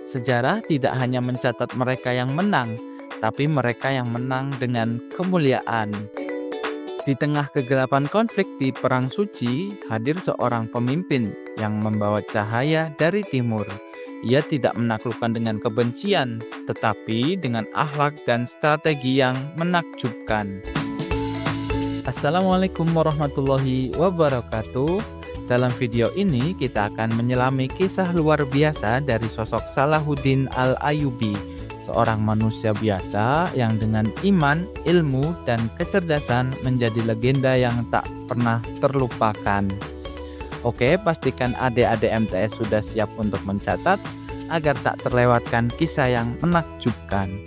Sejarah tidak hanya mencatat mereka yang menang, tapi mereka yang menang dengan kemuliaan. Di tengah kegelapan konflik di Perang Suci, hadir seorang pemimpin yang membawa cahaya dari timur. Ia tidak menaklukkan dengan kebencian, tetapi dengan akhlak dan strategi yang menakjubkan. Assalamualaikum warahmatullahi wabarakatuh. Dalam video ini kita akan menyelami kisah luar biasa dari sosok Salahuddin Al-Ayyubi, seorang manusia biasa yang dengan iman, ilmu, dan kecerdasan menjadi legenda yang tak pernah terlupakan. Oke, pastikan adik-adik MTS sudah siap untuk mencatat agar tak terlewatkan kisah yang menakjubkan.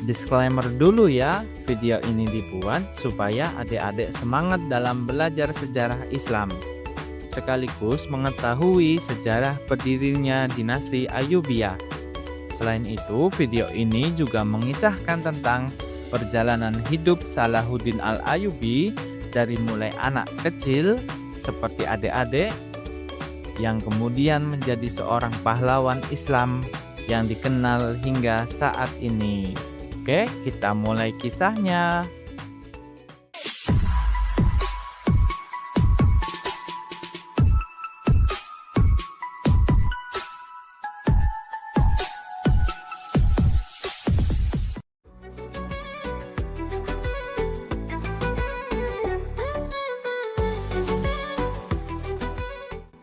Disclaimer dulu ya, video ini dibuat supaya adik-adik semangat dalam belajar sejarah Islam, sekaligus mengetahui sejarah berdirinya dinasti Ayyubiyah. Selain itu, video ini juga mengisahkan tentang perjalanan hidup Salahuddin Al-Ayyubi dari mulai anak kecil seperti adik-adik yang kemudian menjadi seorang pahlawan Islam yang dikenal hingga saat ini. Oke, kita mulai kisahnya.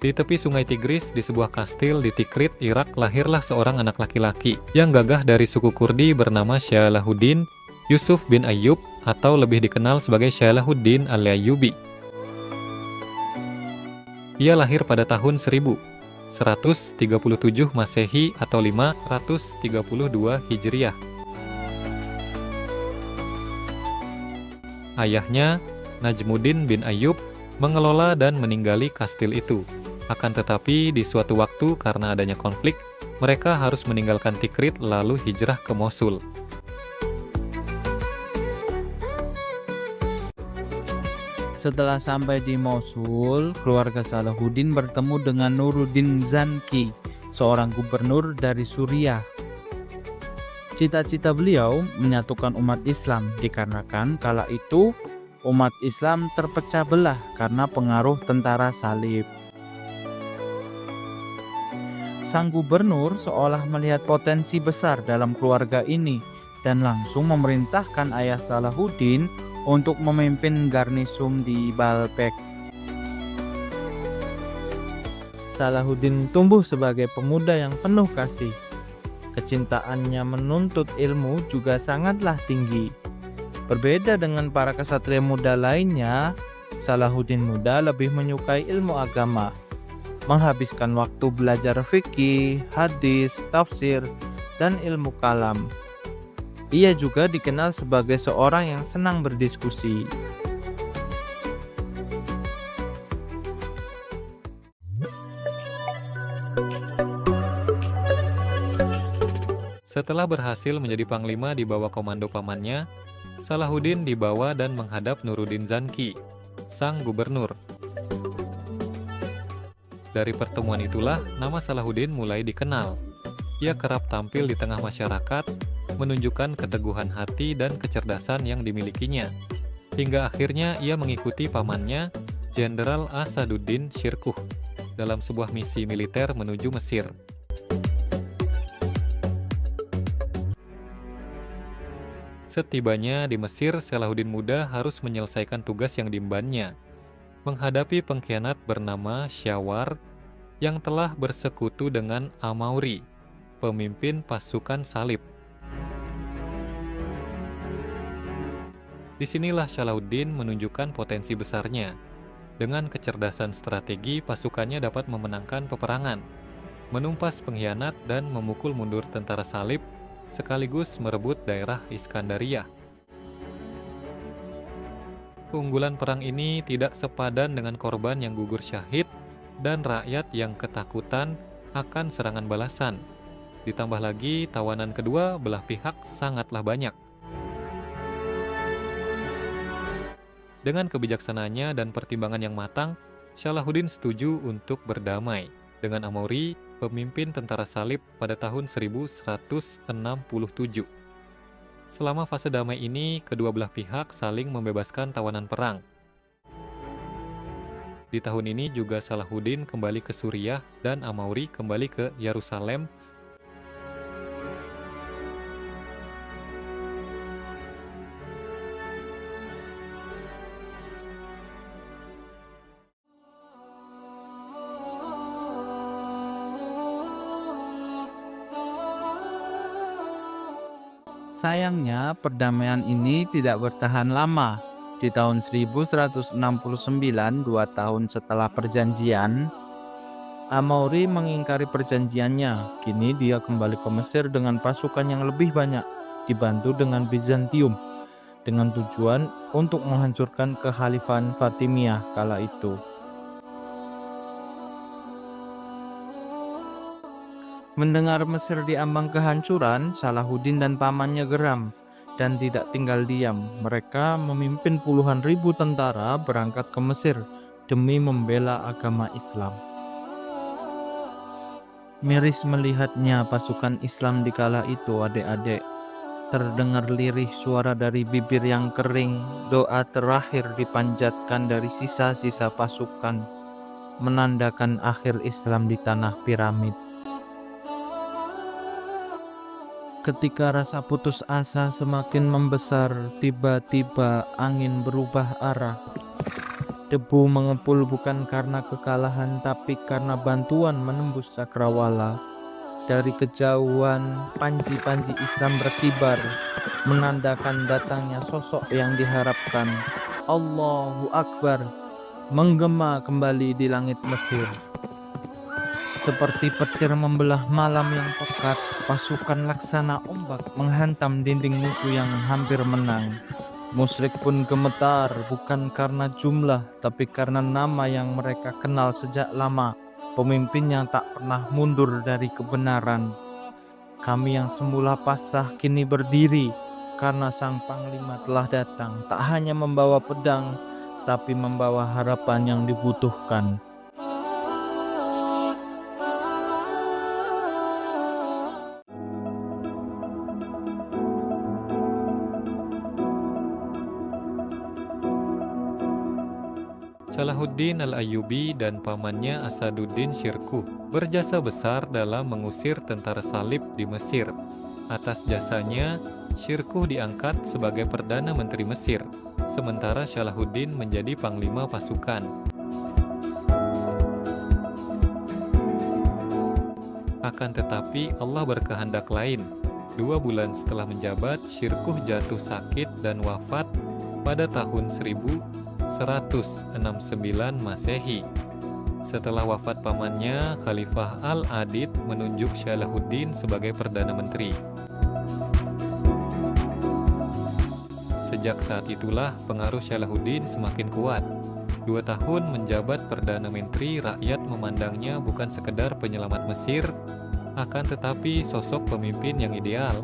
Di tepi sungai Tigris, di sebuah kastil di Tikrit, Irak, lahirlah seorang anak laki-laki yang gagah dari suku Kurdi bernama Salahuddin Yusuf bin Ayyub, atau lebih dikenal sebagai Salahuddin Al-Ayyubi. Ia lahir pada tahun 1137 Masehi atau 532 Hijriah. Ayahnya, Najmuddin bin Ayyub, mengelola dan meninggali kastil itu. Akan tetapi di suatu waktu karena adanya konflik, mereka harus meninggalkan Tikrit lalu hijrah ke Mosul. Setelah sampai di Mosul, keluarga Salahuddin bertemu dengan Nuruddin Zanki, seorang gubernur dari Suriah. Cita-cita beliau menyatukan umat Islam dikarenakan kala itu umat Islam terpecah belah karena pengaruh tentara salib. Sang gubernur seolah melihat potensi besar dalam keluarga ini dan langsung memerintahkan ayah Salahuddin untuk memimpin garnisun di Baalbek. Salahuddin tumbuh sebagai pemuda yang penuh kasih. Kecintaannya menuntut ilmu juga sangatlah tinggi. Berbeda dengan para kesatria muda lainnya, Salahuddin muda lebih menyukai ilmu agama, menghabiskan waktu belajar fikih, hadis, tafsir, dan ilmu kalam. Ia juga dikenal sebagai seorang yang senang berdiskusi. Setelah berhasil menjadi panglima di bawah komando pamannya, Salahuddin dibawa dan menghadap Nuruddin Zanki, sang gubernur. Dari pertemuan itulah nama Salahuddin mulai dikenal. Ia kerap tampil di tengah masyarakat, menunjukkan keteguhan hati dan kecerdasan yang dimilikinya. Hingga akhirnya ia mengikuti pamannya, Jenderal Asaduddin Shirkuh, dalam sebuah misi militer menuju Mesir. Setibanya di Mesir, Salahuddin muda harus menyelesaikan tugas yang diembannya, menghadapi pengkhianat bernama Syawar yang telah bersekutu dengan Amauri, pemimpin pasukan salib. Disinilah Salahuddin menunjukkan potensi besarnya. Dengan kecerdasan strategi, pasukannya dapat memenangkan peperangan, menumpas pengkhianat dan memukul mundur tentara salib, sekaligus merebut daerah Iskandariyah. Keunggulan perang ini tidak sepadan dengan korban yang gugur syahid dan rakyat yang ketakutan akan serangan balasan. Ditambah lagi tawanan kedua belah pihak sangatlah banyak. Dengan kebijaksanaannya dan pertimbangan yang matang, Salahuddin setuju untuk berdamai dengan Amauri, pemimpin tentara salib pada tahun 1167. Selama fase damai ini, kedua belah pihak saling membebaskan tawanan perang. Di tahun ini juga Salahuddin kembali ke Suriah dan Amauri kembali ke Yerusalem. Sayangnya, perdamaian ini tidak bertahan lama. Di tahun 1169, 2 tahun setelah perjanjian, Amauri mengingkari perjanjiannya. Kini dia kembali ke Mesir dengan pasukan yang lebih banyak, dibantu dengan Bizantium, dengan tujuan untuk menghancurkan kekhalifahan Fatimiyah kala itu. Mendengar Mesir diambang kehancuran, Salahuddin dan pamannya geram dan tidak tinggal diam. Mereka memimpin puluhan ribu tentara berangkat ke Mesir demi membela agama Islam. Miris melihatnya pasukan Islam di kala itu, adik-adik. Terdengar lirih suara dari bibir yang kering. Doa terakhir dipanjatkan dari sisa-sisa pasukan, menandakan akhir Islam di tanah piramid. Ketika rasa putus asa semakin membesar, tiba-tiba angin berubah arah. Debu mengepul bukan karena kekalahan, tapi karena bantuan menembus cakrawala. Dari kejauhan, panji-panji Islam berkibar, menandakan datangnya sosok yang diharapkan. Allahu Akbar menggema kembali di langit Mesir. Seperti petir membelah malam yang pekat, pasukan laksana ombak menghantam dinding musuh yang hampir menang. Musyrik pun gemetar, bukan karena jumlah, tapi karena nama yang mereka kenal sejak lama, pemimpin yang tak pernah mundur dari kebenaran. Kami yang semula pasrah kini berdiri, karena sang panglima telah datang, tak hanya membawa pedang, tapi membawa harapan yang dibutuhkan. Salahuddin Al-Ayyubi dan pamannya Asaduddin Syirkuh berjasa besar dalam mengusir tentara salib di Mesir. Atas jasanya, Syirkuh diangkat sebagai Perdana Menteri Mesir, sementara Salahuddin menjadi panglima pasukan. Akan tetapi Allah berkehendak lain. 2 bulan setelah menjabat, Syirkuh jatuh sakit dan wafat pada tahun 1169 Masehi. Setelah wafat pamannya, Khalifah Al-Adid menunjuk Salahuddin sebagai Perdana Menteri. Sejak saat itulah pengaruh Salahuddin semakin kuat. 2 tahun menjabat Perdana Menteri, rakyat memandangnya bukan sekedar penyelamat Mesir, akan tetapi sosok pemimpin yang ideal.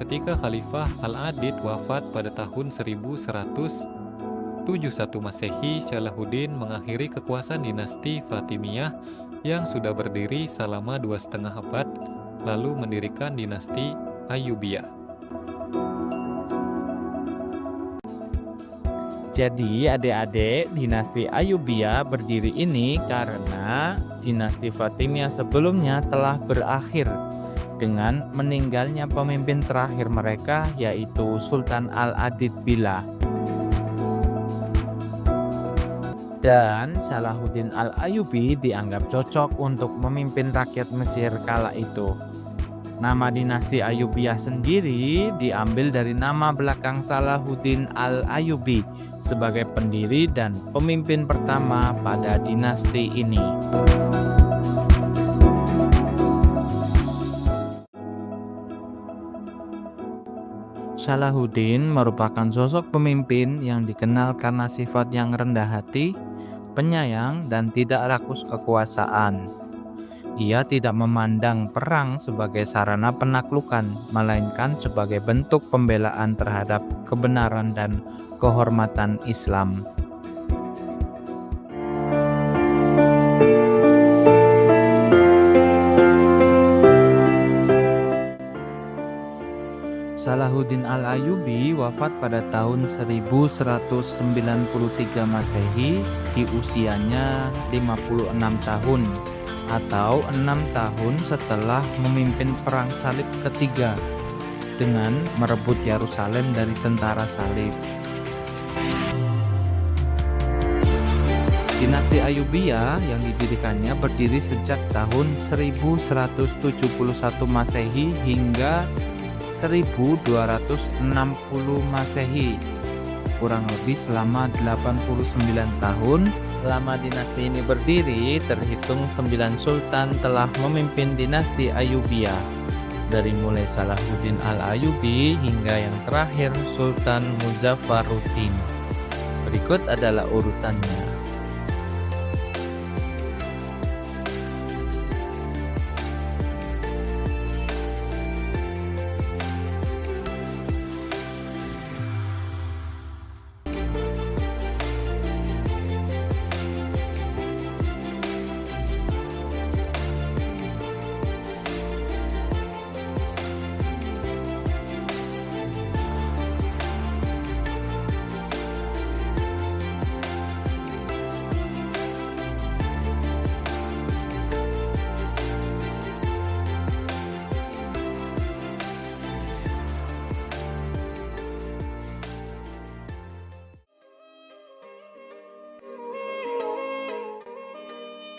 Ketika Khalifah Al-Adid wafat pada tahun 1171 Masehi, Salahuddin mengakhiri kekuasaan dinasti Fatimiyah yang sudah berdiri selama 2,5 abad, lalu mendirikan dinasti Ayyubiyah. Jadi adik-adik, dinasti Ayyubiyah berdiri ini karena dinasti Fatimiyah sebelumnya telah berakhir dengan meninggalnya pemimpin terakhir mereka, yaitu Sultan Al-Adid Billah. Dan Salahuddin Al-Ayyubi dianggap cocok untuk memimpin rakyat Mesir kala itu. Nama dinasti Ayyubiyah sendiri diambil dari nama belakang Salahuddin Al-Ayyubi sebagai pendiri dan pemimpin pertama pada dinasti ini. Salahuddin merupakan sosok pemimpin yang dikenal karena sifat yang rendah hati, penyayang, dan tidak rakus kekuasaan. Ia tidak memandang perang sebagai sarana penaklukan, melainkan sebagai bentuk pembelaan terhadap kebenaran dan kehormatan Islam. Salahuddin Al-Ayyubi wafat pada tahun 1193 Masehi di usianya 56 tahun atau 6 tahun setelah memimpin Perang Salib ketiga dengan merebut Yerusalem dari tentara salib. Dinasti Ayyubiyah yang didirikannya berdiri sejak tahun 1171 Masehi hingga 1260 Masehi. Kurang lebih selama 89 tahun lama dinasti ini berdiri, terhitung 9 sultan telah memimpin dinasti Ayyubiyah. Dari mulai Salahuddin Al-Ayyubi hingga yang terakhir Sultan Muzaffaruddin. Berikut adalah urutannya.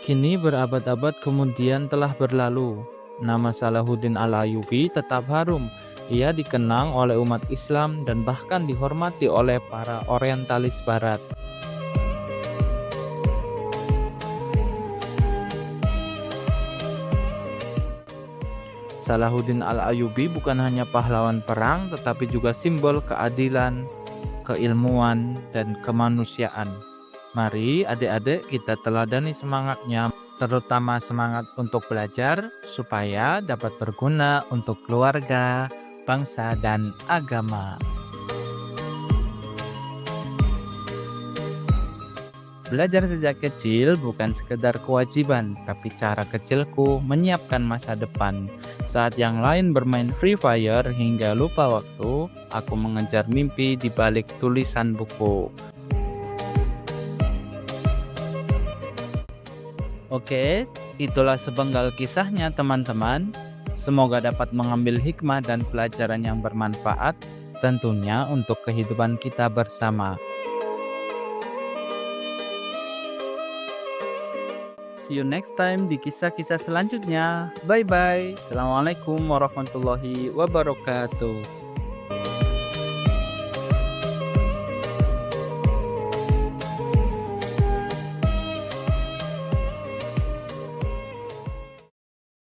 Kini berabad-abad kemudian telah berlalu. Nama Salahuddin Al-Ayyubi tetap harum. Ia dikenang oleh umat Islam dan bahkan dihormati oleh para orientalis barat. Salahuddin Al-Ayyubi bukan hanya pahlawan perang tetapi juga simbol keadilan, keilmuan, dan kemanusiaan. Mari adik-adik kita teladani semangatnya, terutama semangat untuk belajar supaya dapat berguna untuk keluarga, bangsa, dan agama. Belajar sejak kecil bukan sekedar kewajiban, tapi cara kecilku menyiapkan masa depan. Saat yang lain bermain Free Fire hingga lupa waktu, aku mengejar mimpi di balik tulisan buku. Oke, itulah sepenggal kisahnya teman-teman. Semoga dapat mengambil hikmah dan pelajaran yang bermanfaat, tentunya untuk kehidupan kita bersama. See you next time di kisah-kisah selanjutnya. Bye-bye. Assalamualaikum warahmatullahi wabarakatuh.